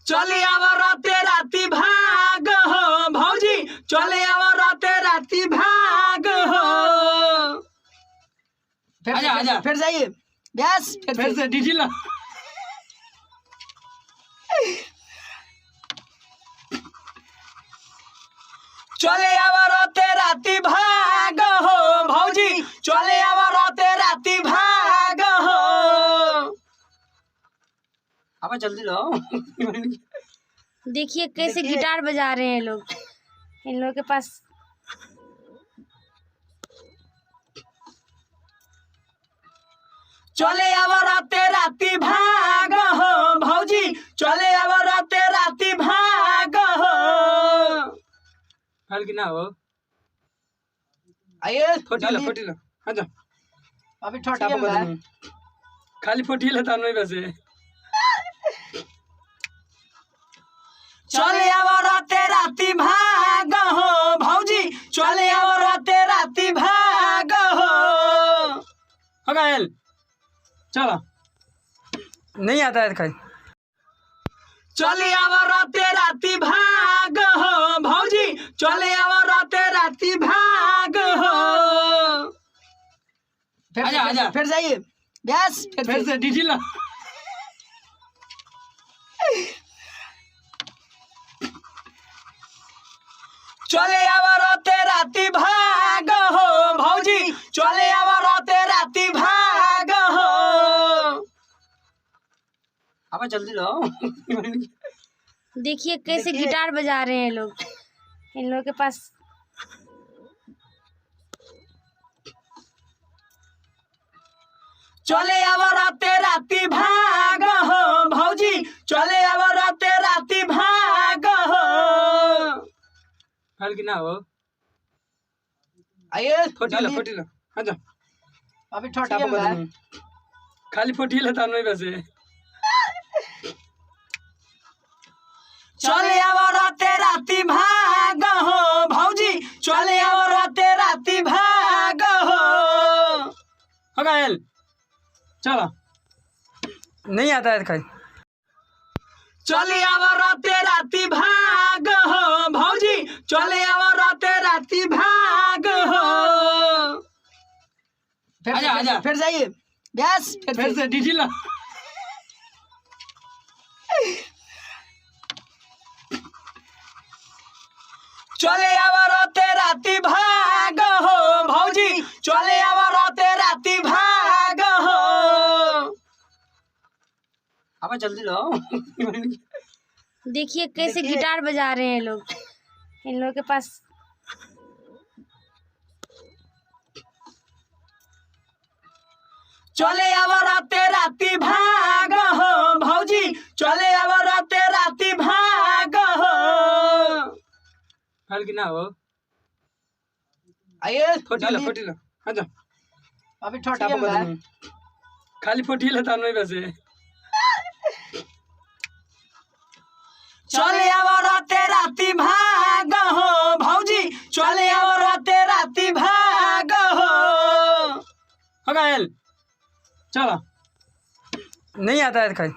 चले आव राते राती भाग हो भौजी, चले आव राते राती भाग हो। आजा आजा फिर जाइए बस फिर से डीजी ला। चले आव राते राती भाग हो भौजी, चले आव राते राती भाग हो। अब जल्दी लो। देखिए कैसे गिटार बजा रहे हैं लोग, इन लोगों के पास। चले आव राते राती भाग हो भौजी, चले आव राते राती भाग हो। हल की ना हो आइए फोटी लो हाँ जा अभी छोटा खाली फोटी ले तान में बसे। चले आव राते राती भाग हो भौजी, चले आव राते राती भाग हो। हो गया चलो नहीं आता है खाई। चले आव राते राती भाग हो भौजी, चले आव राते राती भाग हो। आजा आजा फिर जाइए बस फिर से डीजी ला। चले आव राते राती भाग हो भौजी, चले आव राते राती भाग हो। अब जल्दी लो। देखिए कैसे गिटार बजा रहे हैं लोग, इन लोगों के पास। चले आव राते राती भाग हो भौजी, चले आव राते राती भाग हो। हल की ना हो आइए फोटी लो हाँ जा अभी छोटा खाली फोटी ले तान में बसे। चले आव राते राती भाग हो भौजी, चले आव राते राती भाग हो। हो गया चलो नहीं आता है खाई। चले आव राते राती भाग हो भौजी, चले आव राते राती भाग हो। आजा आजा फिर जाइए बस फिर से डीजी ला। चले आव राते राती भाग हो भौजी, चले आव राते राती भाग हो। अब जल्दी लो। देखिए कैसे गिटार बजा रहे हैं लोग, इन लोगों के पास। चले आव राते राती भाग हो भौजी, चले आव राते राती भाग हो। हल की ना हो आइए फोटी लो हाँ जा अभी छोटा खाली फोटी ले तान में बसे। चले आव राते राती भाग हो भौजी, चले आव राते राती भाग हो। हो गया चलो नहीं आता है खाई।